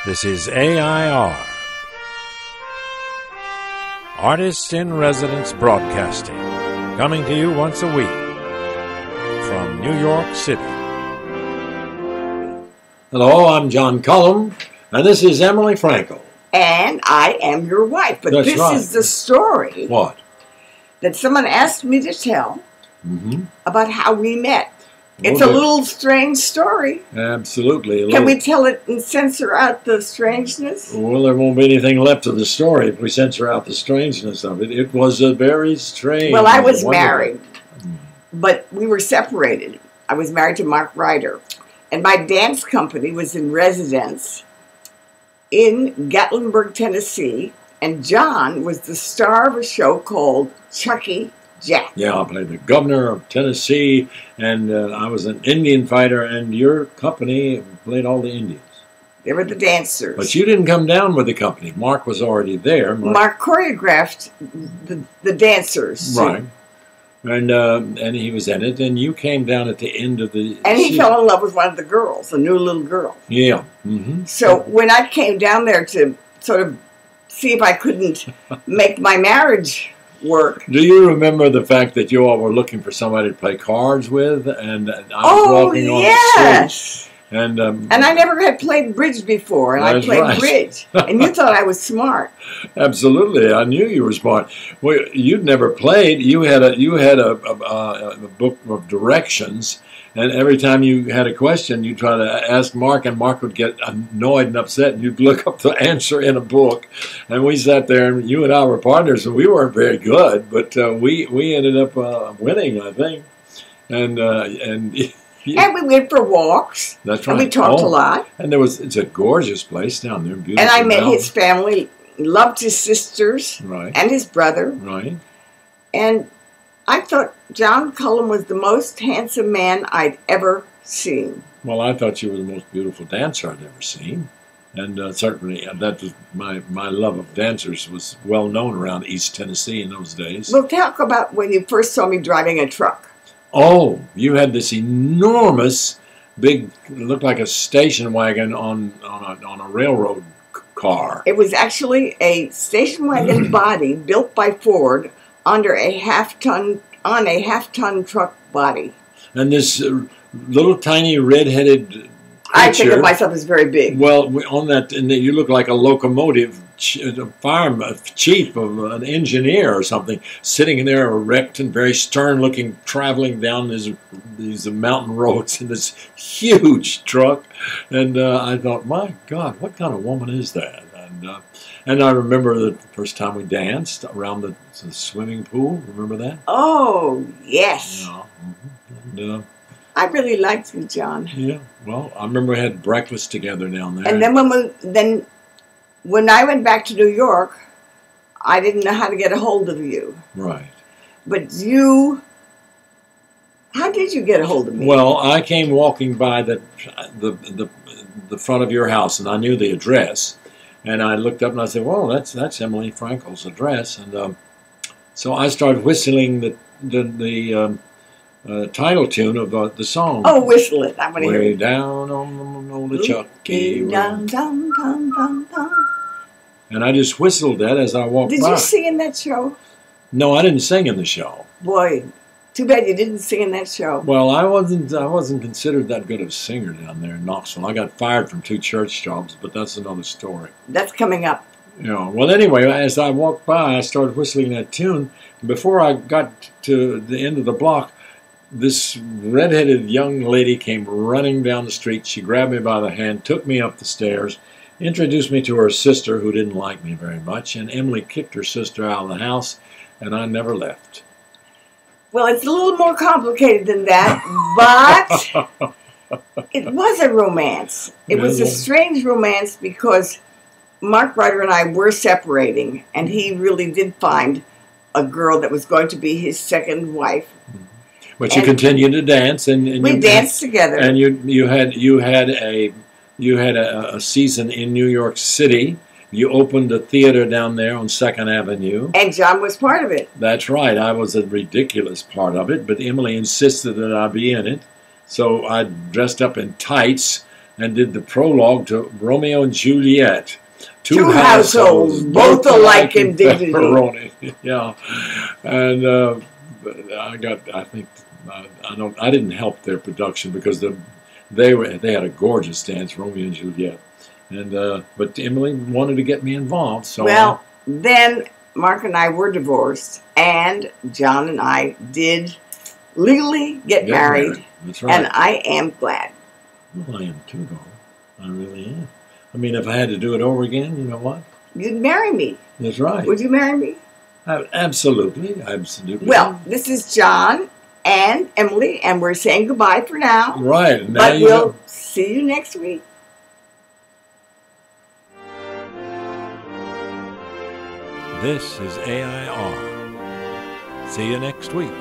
This is AI.R. Artists in Residence Broadcasting, coming to you once a week from New York City. Hello, I'm John Cullum, and this is Emily Frankel. And I am your wife. But That's this right. is the story What? that someone asked me to tell about how we met. It's Well, a little strange story. Absolutely. Can we tell it and censor out the strangeness? Well, there won't be anything left of the story if we censor out the strangeness of it. It was a very strange. Well, I was wonderful- married, but we were separated. I was married to Mark Ryder, and my dance company was in residence in Gatlinburg, Tennessee, and John was the star of a show called Chucky Jack. Yeah, I played the governor of Tennessee, and I was an Indian fighter, and your company played all the Indians. They were the dancers. But you didn't come down with the company. Mark was already there. Mark choreographed the dancers. Right. And he was in it, and you came down at the end of the And he season. fell in love with one of the girls, a new little girl. Yeah. So when I came down there to sort of see if I couldn't make my marriage work. Do you remember the fact that you all were looking for somebody to play cards with, and I was walking on the street, and I never had played bridge before, and I That's played right. bridge, and you thought I was smart. absolutely, I knew you were smart. Well, you'd never played. You had a book of directions, and every time you had a question, you try to ask Mark, and Mark would get annoyed and upset, and you'd look up the answer in a book. And we sat there, and you and I were partners, and we weren't very good, but we ended up winning, I think. And And we went for walks. that's right. And we talked a lot. And it's a gorgeous place down there, beautiful. And I met mountains. his family, loved his sisters Right. and his brother. Right. And I thought John Cullum was the most handsome man I'd ever seen. Well, I thought you were the most beautiful dancer I'd ever seen. And certainly, that was my love of dancers was well known around East Tennessee in those days. Well, talk about when you first saw me driving a truck. Oh, you had this enormous, big, looked like a station wagon on a railroad car. It was actually a station wagon body built by Ford under a half-ton truck body. And this little tiny red-headed creature. I think of myself as very big. Well, on that, and you look like a locomotive chief of an engineer or something, sitting in there erect and very stern-looking, traveling down these mountain roads in this huge truck. And I thought, my God, what kind of woman is that? And I remember the first time we danced around the swimming pool. Remember that? Oh, yes. Yeah. And, I really liked you, John. yeah. Well, I remember we had breakfast together down there. And then when I went back to New York, I didn't know how to get a hold of you. Right. But how did you get a hold of me? Well, I came walking by the front of your house, and I knew the address. And I looked up and I said, "Well, that's Emily Frankel's address." And so I started whistling the title tune of the song. Oh, whistle it. I want to hear Way it. down on the Chucky Dum, Road. dum, dum, dum, dum. And I just whistled that as I walked Did by. you sing in that show? No, I didn't sing in the show. Boy, too bad you didn't sing in that show. Well, I wasn't considered that good of a singer down there in Knoxville. I got fired from 2 church jobs, but that's another story. That's coming up. Well, anyway, as I walked by, I started whistling that tune. Before I got to the end of the block, this red-headed young lady came running down the street. She grabbed me by the hand, took me up the stairs, introduced me to her sister, who didn't like me very much, and Emily kicked her sister out of the house, and I never left. Well, it's a little more complicated than that, but it was a romance. It was a strange romance because Mark Ryder and I were separating, and he really did find a girl that was going to be his second wife. But you continued to dance, and we danced together. And you had a season in New York City. You opened a theater down there on 2nd Avenue. And John was part of it. That's right. I was a ridiculous part of it, but Emily insisted that I be in it. So I dressed up in tights and did the prologue to Romeo and Juliet. Two households, both alike in dignity. pepperoni. Yeah, and I didn't help their production because they had a gorgeous dance, Romeo and Juliet, and but Emily wanted to get me involved. So then Mark and I were divorced, and John and I did legally get married. That's right. And I am glad. Well, I am too, though. I really am. I mean, if I had to do it over again, you know what? You'd marry me. That's right. Would you marry me? Absolutely. Well, this is John and Emily, and we're saying goodbye for now. Right. Now but we'll see you next week. This is AI.R. See you next week.